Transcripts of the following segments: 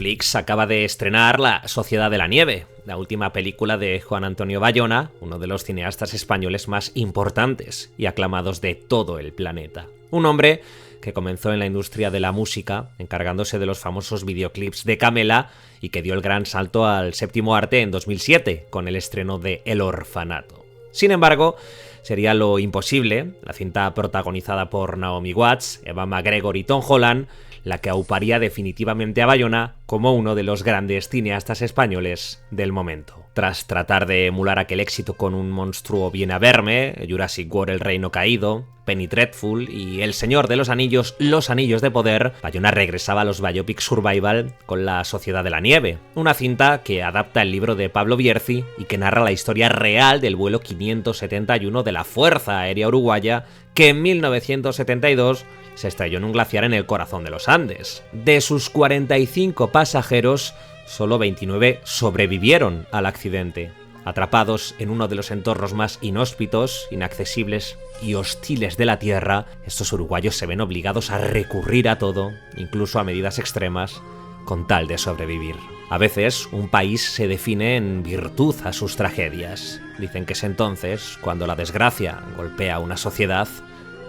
Netflix acaba de estrenar La Sociedad de la Nieve, la última película de Juan Antonio Bayona, uno de los cineastas españoles más importantes y aclamados de todo el planeta. Un hombre que comenzó en la industria de la música, encargándose de los famosos videoclips de Camela, y que dio el gran salto al séptimo arte en 2007, con el estreno de El Orfanato. Sin embargo, sería lo imposible, la cinta protagonizada por Naomi Watts, Ewan McGregor y Tom Holland, la que auparía definitivamente a Bayona como uno de los grandes cineastas españoles del momento. Tras tratar de emular aquel éxito con Un monstruo viene a verme, Jurassic World El reino caído, Penny Dreadful y El Señor de los Anillos, Los Anillos de Poder, Bayona regresaba a los biopic survival con La Sociedad de la Nieve, una cinta que adapta el libro de Pablo Bierzi y que narra la historia real del vuelo 571 de la Fuerza Aérea Uruguaya, que en 1972 se estrelló en un glaciar en el corazón de los Andes. De sus 45 pasajeros, solo 29 sobrevivieron al accidente. Atrapados en uno de los entornos más inhóspitos, inaccesibles y hostiles de la Tierra, estos uruguayos se ven obligados a recurrir a todo, incluso a medidas extremas, con tal de sobrevivir. A veces, un país se define en virtud a sus tragedias. Dicen que es entonces, cuando la desgracia golpea a una sociedad,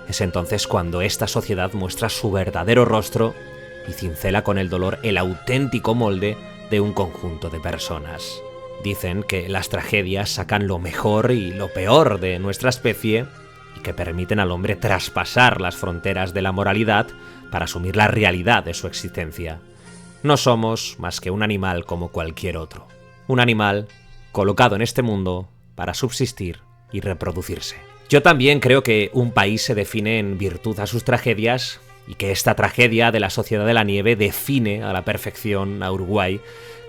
es entonces cuando esta sociedad muestra su verdadero rostro y cincela con el dolor el auténtico molde de un conjunto de personas. Dicen que las tragedias sacan lo mejor y lo peor de nuestra especie y que permiten al hombre traspasar las fronteras de la moralidad para asumir la realidad de su existencia. No somos más que un animal como cualquier otro. Un animal colocado en este mundo para subsistir y reproducirse. Yo también creo que un país se define en virtud a sus tragedias y que esta tragedia de La Sociedad de la Nieve define a la perfección a Uruguay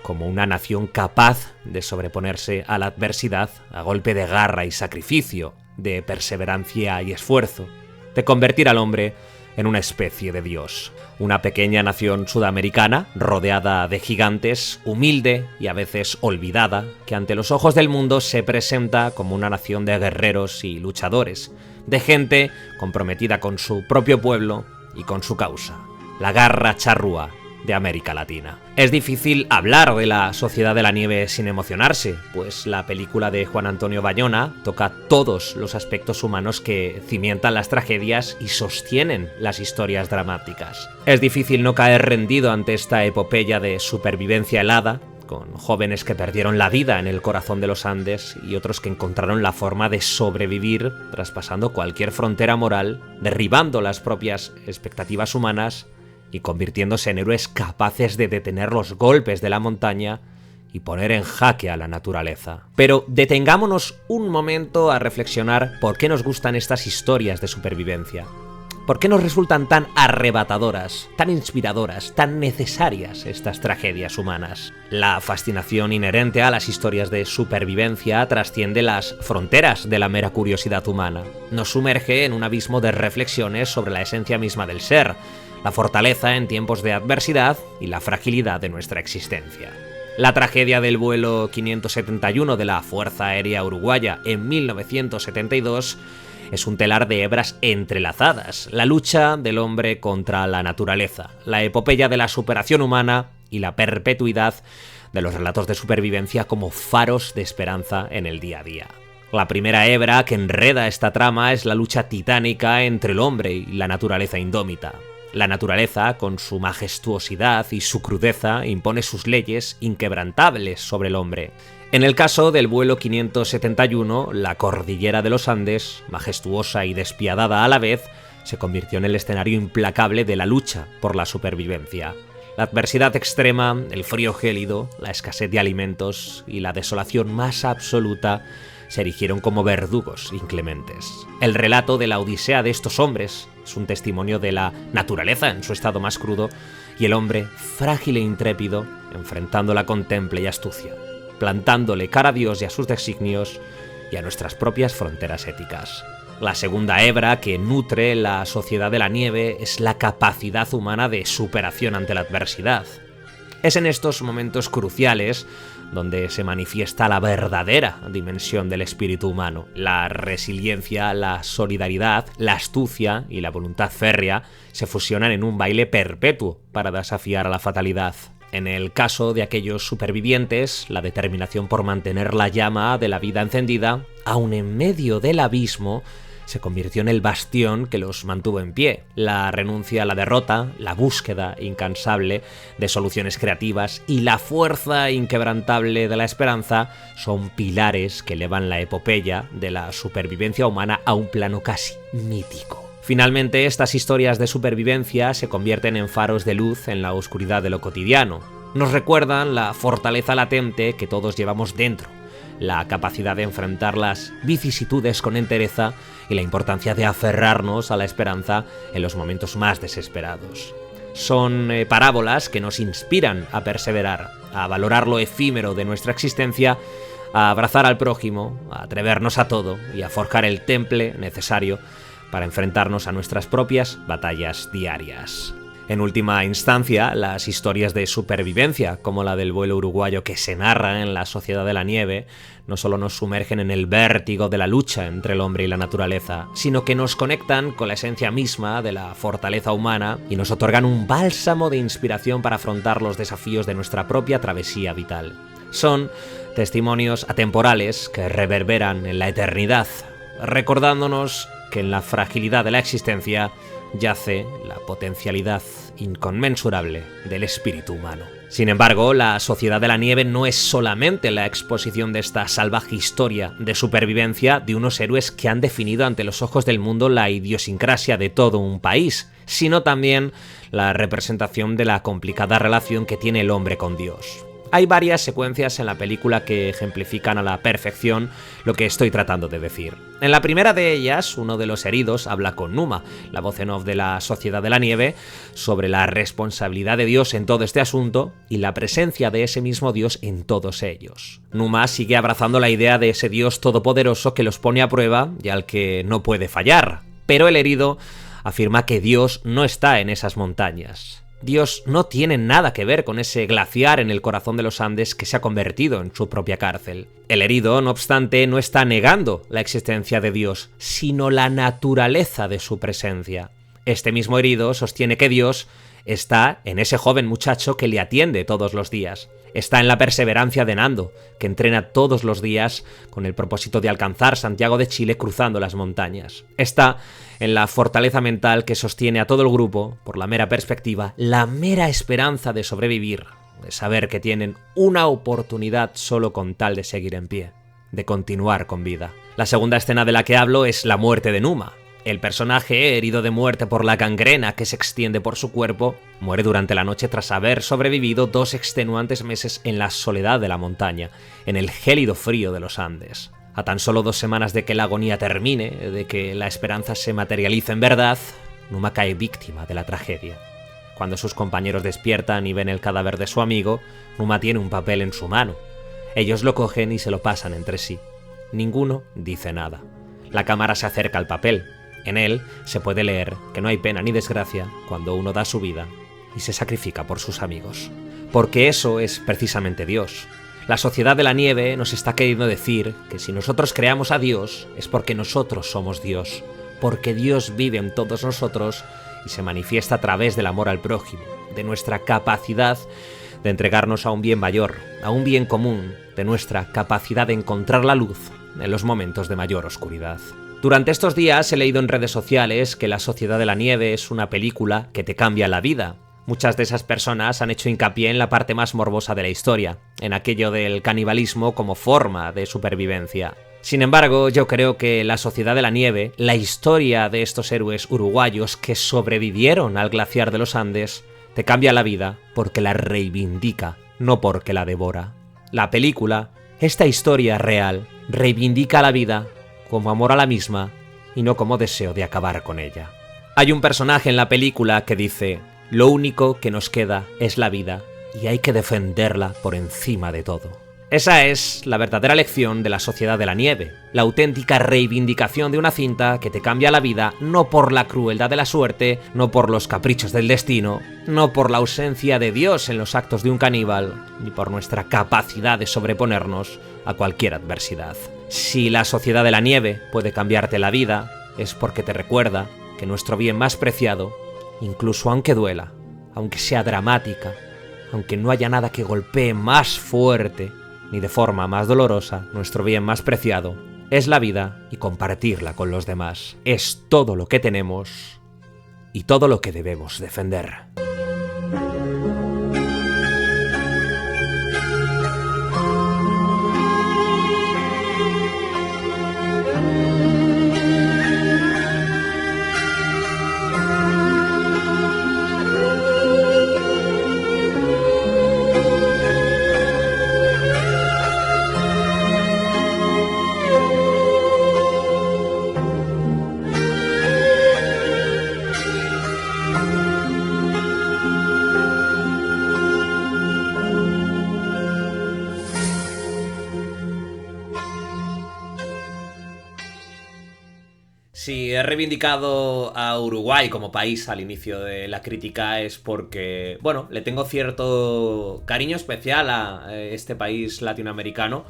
como una nación capaz de sobreponerse a la adversidad a golpe de garra y sacrificio, de perseverancia y esfuerzo, de convertir al hombre en una especie de dios. Una pequeña nación sudamericana, rodeada de gigantes, humilde y a veces olvidada, que ante los ojos del mundo se presenta como una nación de guerreros y luchadores, de gente comprometida con su propio pueblo y con su causa, la garra charrúa de América Latina. Es difícil hablar de La Sociedad de la Nieve sin emocionarse, pues la película de Juan Antonio Bayona toca todos los aspectos humanos que cimentan las tragedias y sostienen las historias dramáticas. Es difícil no caer rendido ante esta epopeya de supervivencia helada, con jóvenes que perdieron la vida en el corazón de los Andes y otros que encontraron la forma de sobrevivir traspasando cualquier frontera moral, derribando las propias expectativas humanas y convirtiéndose en héroes capaces de detener los golpes de la montaña y poner en jaque a la naturaleza. Pero detengámonos un momento a reflexionar por qué nos gustan estas historias de supervivencia. ¿Por qué nos resultan tan arrebatadoras, tan inspiradoras, tan necesarias estas tragedias humanas? La fascinación inherente a las historias de supervivencia trasciende las fronteras de la mera curiosidad humana. Nos sumerge en un abismo de reflexiones sobre la esencia misma del ser, la fortaleza en tiempos de adversidad y la fragilidad de nuestra existencia. La tragedia del vuelo 571 de la Fuerza Aérea Uruguaya en 1972 es un telar de hebras entrelazadas, la lucha del hombre contra la naturaleza, la epopeya de la superación humana y la perpetuidad de los relatos de supervivencia como faros de esperanza en el día a día. La primera hebra que enreda esta trama es la lucha titánica entre el hombre y la naturaleza indómita. La naturaleza, con su majestuosidad y su crudeza, impone sus leyes inquebrantables sobre el hombre. En el caso del vuelo 571, la cordillera de los Andes, majestuosa y despiadada a la vez, se convirtió en el escenario implacable de la lucha por la supervivencia. La adversidad extrema, el frío gélido, la escasez de alimentos y la desolación más absoluta se erigieron como verdugos inclementes. El relato de la odisea de estos hombres es un testimonio de la naturaleza en su estado más crudo y el hombre, frágil e intrépido, enfrentándola con temple y astucia, plantándole cara a Dios y a sus designios y a nuestras propias fronteras éticas. La segunda hebra que nutre La Sociedad de la Nieve es la capacidad humana de superación ante la adversidad. Es en estos momentos cruciales donde se manifiesta la verdadera dimensión del espíritu humano. La resiliencia, la solidaridad, la astucia y la voluntad férrea se fusionan en un baile perpetuo para desafiar a la fatalidad. En el caso de aquellos supervivientes, la determinación por mantener la llama de la vida encendida, aun en medio del abismo, se convirtió en el bastión que los mantuvo en pie. La renuncia a la derrota, la búsqueda incansable de soluciones creativas y la fuerza inquebrantable de la esperanza son pilares que elevan la epopeya de la supervivencia humana a un plano casi mítico. Finalmente, estas historias de supervivencia se convierten en faros de luz en la oscuridad de lo cotidiano. Nos recuerdan la fortaleza latente que todos llevamos dentro, la capacidad de enfrentar las vicisitudes con entereza y la importancia de aferrarnos a la esperanza en los momentos más desesperados. Son parábolas que nos inspiran a perseverar, a valorar lo efímero de nuestra existencia, a abrazar al prójimo, a atrevernos a todo y a forjar el temple necesario para enfrentarnos a nuestras propias batallas diarias. En última instancia, las historias de supervivencia, como la del vuelo uruguayo que se narra en La Sociedad de la Nieve, no solo nos sumergen en el vértigo de la lucha entre el hombre y la naturaleza, sino que nos conectan con la esencia misma de la fortaleza humana y nos otorgan un bálsamo de inspiración para afrontar los desafíos de nuestra propia travesía vital. Son testimonios atemporales que reverberan en la eternidad, recordándonos que en la fragilidad de la existencia yace la potencialidad inconmensurable del espíritu humano. Sin embargo, La Sociedad de la Nieve no es solamente la exposición de esta salvaje historia de supervivencia de unos héroes que han definido ante los ojos del mundo la idiosincrasia de todo un país, sino también la representación de la complicada relación que tiene el hombre con Dios. Hay varias secuencias en la película que ejemplifican a la perfección lo que estoy tratando de decir. En la primera de ellas, uno de los heridos habla con Numa, la voz en off de La Sociedad de la Nieve, sobre la responsabilidad de Dios en todo este asunto y la presencia de ese mismo Dios en todos ellos. Numa sigue abrazando la idea de ese Dios todopoderoso que los pone a prueba y al que no puede fallar, pero el herido afirma que Dios no está en esas montañas. Dios no tiene nada que ver con ese glaciar en el corazón de los Andes que se ha convertido en su propia cárcel. El herido, no obstante, no está negando la existencia de Dios, sino la naturaleza de su presencia. Este mismo herido sostiene que Dios está en ese joven muchacho que le atiende todos los días. Está en la perseverancia de Nando, que entrena todos los días con el propósito de alcanzar Santiago de Chile cruzando las montañas. Está en la fortaleza mental que sostiene a todo el grupo, por la mera perspectiva, la mera esperanza de sobrevivir, de saber que tienen una oportunidad solo con tal de seguir en pie, de continuar con vida. La segunda escena de la que hablo es la muerte de Numa. El personaje, herido de muerte por la gangrena que se extiende por su cuerpo, muere durante la noche tras haber sobrevivido 2 extenuantes meses en la soledad de la montaña, en el gélido frío de los Andes. A tan solo 2 semanas de que la agonía termine, de que la esperanza se materialice en verdad, Numa cae víctima de la tragedia. Cuando sus compañeros despiertan y ven el cadáver de su amigo, Numa tiene un papel en su mano. Ellos lo cogen y se lo pasan entre sí. Ninguno dice nada. La cámara se acerca al papel. En él se puede leer que no hay pena ni desgracia cuando uno da su vida y se sacrifica por sus amigos. Porque eso es precisamente Dios. La Sociedad de la Nieve nos está queriendo decir que si nosotros creamos a Dios es porque nosotros somos Dios, porque Dios vive en todos nosotros y se manifiesta a través del amor al prójimo, de nuestra capacidad de entregarnos a un bien mayor, a un bien común, de nuestra capacidad de encontrar la luz en los momentos de mayor oscuridad. Durante estos días he leído en redes sociales que La Sociedad de la Nieve es una película que te cambia la vida. Muchas de esas personas han hecho hincapié en la parte más morbosa de la historia, en aquello del canibalismo como forma de supervivencia. Sin embargo, yo creo que La Sociedad de la Nieve, la historia de estos héroes uruguayos que sobrevivieron al glaciar de los Andes, te cambia la vida porque la reivindica, no porque la devora. La película, esta historia real, reivindica la vida como amor a la misma y no como deseo de acabar con ella. Hay un personaje en la película que dice: lo único que nos queda es la vida y hay que defenderla por encima de todo. Esa es la verdadera lección de La Sociedad de la Nieve, la auténtica reivindicación de una cinta que te cambia la vida no por la crueldad de la suerte, no por los caprichos del destino, no por la ausencia de Dios en los actos de un caníbal, ni por nuestra capacidad de sobreponernos a cualquier adversidad. Si La Sociedad de la Nieve puede cambiarte la vida, es porque te recuerda que nuestro bien más preciado, incluso aunque duela, aunque sea dramática, aunque no haya nada que golpee más fuerte, ni de forma más dolorosa, nuestro bien más preciado, es la vida y compartirla con los demás. Es todo lo que tenemos y todo lo que debemos defender. Si he reivindicado a Uruguay como país al inicio de la crítica es porque, bueno, le tengo cierto cariño especial a este país latinoamericano,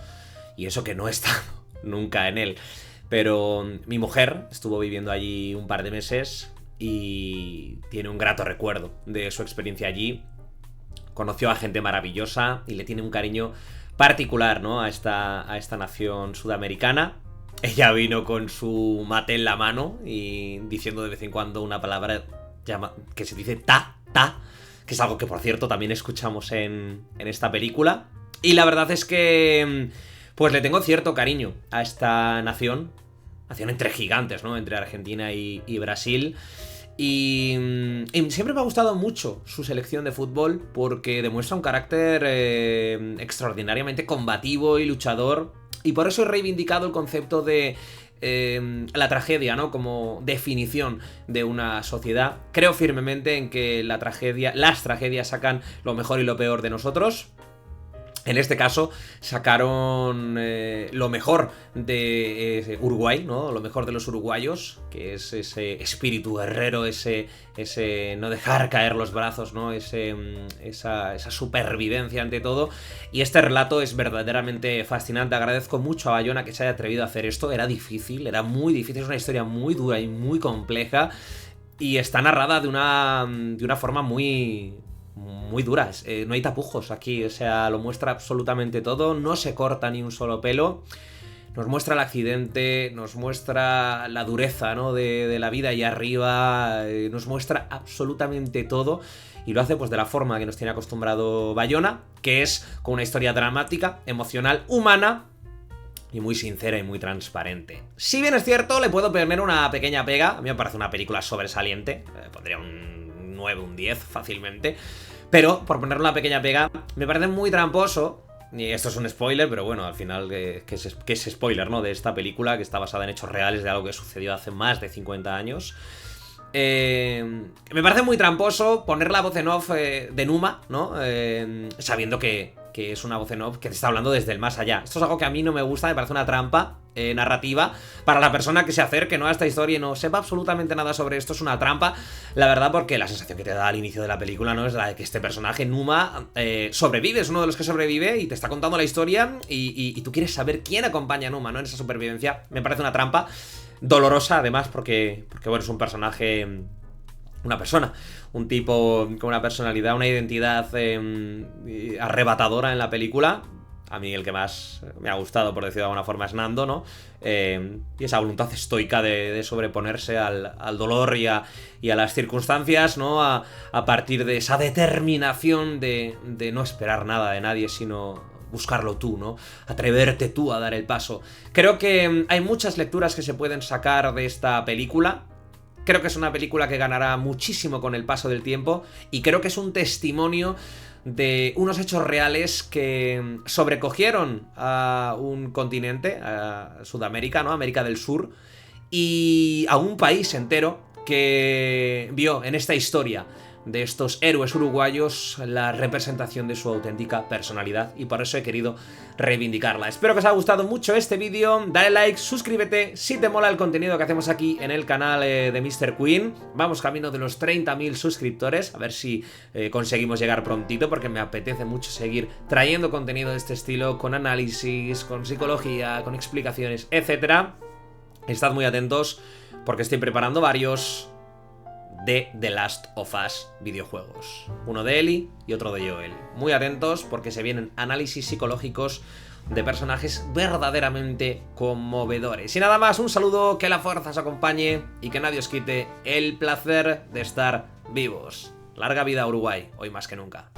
y eso que no he estado nunca en él. Pero mi mujer estuvo viviendo allí un par de meses y tiene un grato recuerdo de su experiencia allí. Conoció a gente maravillosa y le tiene un cariño particular, ¿no?, a esta nación sudamericana. Ella vino con su mate en la mano y diciendo de vez en cuando una palabra que se dice ta, que es algo que, por cierto, también escuchamos en esta película. Y la verdad es que pues le tengo cierto cariño a esta nación entre gigantes, ¿no?, entre Argentina y Brasil. Y siempre me ha gustado mucho su selección de fútbol porque demuestra un carácter extraordinariamente combativo y luchador. Y por eso he reivindicado el concepto de la tragedia, ¿no?, como definición de una sociedad. Creo firmemente en que las tragedias sacan lo mejor y lo peor de nosotros. En este caso sacaron lo mejor de Uruguay, ¿no?, lo mejor de los uruguayos, que es ese espíritu guerrero, ese no dejar caer los brazos, ¿no?, esa supervivencia ante todo. Y este relato es verdaderamente fascinante. Agradezco mucho a Bayona que se haya atrevido a hacer esto. Era difícil, era muy difícil, es una historia muy dura y muy compleja, y está narrada de una forma muy duras, no hay tapujos aquí, o sea, lo muestra absolutamente todo, no se corta ni un solo pelo, nos muestra el accidente, nos muestra la dureza, ¿no?, de la vida allá arriba, nos muestra absolutamente todo, y lo hace pues de la forma que nos tiene acostumbrado Bayona, que es con una historia dramática, emocional, humana y muy sincera y muy transparente. Si bien es cierto, le puedo poner una pequeña pega. A mí me parece una película sobresaliente, pondría un 9, un 10 fácilmente. Pero, por ponerle una pequeña pega, me parece muy tramposo, y esto es un spoiler, pero bueno, al final, que es spoiler, ¿no?, de esta película, que está basada en hechos reales de algo que sucedió hace más de 50 años. Me parece muy tramposo poner la voz en off de Numa, ¿no?, sabiendo que es una voz en off que te está hablando desde el más allá. Esto es algo que a mí no me gusta, me parece una trampa narrativa para la persona que se acerque, ¿no?, a esta historia y no sepa absolutamente nada sobre esto. Es una trampa, la verdad, porque la sensación que te da al inicio de la película, ¿no?, es la de que este personaje, Numa, sobrevive, es uno de los que sobrevive y te está contando la historia y tú quieres saber quién acompaña a Numa, ¿no?, en esa supervivencia. Me parece una trampa dolorosa, además, porque bueno, es un personaje, una persona, un tipo con una personalidad, una identidad arrebatadora en la película. A mí el que más me ha gustado, por decirlo de alguna forma, es Nando, ¿no? Y esa voluntad estoica de sobreponerse al dolor y a las circunstancias, ¿no? A partir de esa determinación de no esperar nada de nadie, sino buscarlo tú, ¿no? Atreverte tú a dar el paso. Creo que hay muchas lecturas que se pueden sacar de esta película. Creo que es una película que ganará muchísimo con el paso del tiempo, y creo que es un testimonio de unos hechos reales que sobrecogieron a un continente, a Sudamérica, ¿no?, América del Sur, y a un país entero que vio en esta historia de estos héroes uruguayos la representación de su auténtica personalidad, y por eso he querido reivindicarla. Espero que os haya gustado mucho este vídeo, dale like, suscríbete si te mola el contenido que hacemos aquí en el canal de Mr. Queen. Vamos camino de los 30.000 suscriptores, a ver si conseguimos llegar prontito, porque me apetece mucho seguir trayendo contenido de este estilo, con análisis, con psicología, con explicaciones, etc. Estad muy atentos porque estoy preparando varios de The Last of Us videojuegos. Uno de Ellie y otro de Joel. Muy atentos porque se vienen análisis psicológicos de personajes verdaderamente conmovedores. Y nada más, un saludo, que la fuerza os acompañe y que nadie os quite el placer de estar vivos. Larga vida a Uruguay, hoy más que nunca.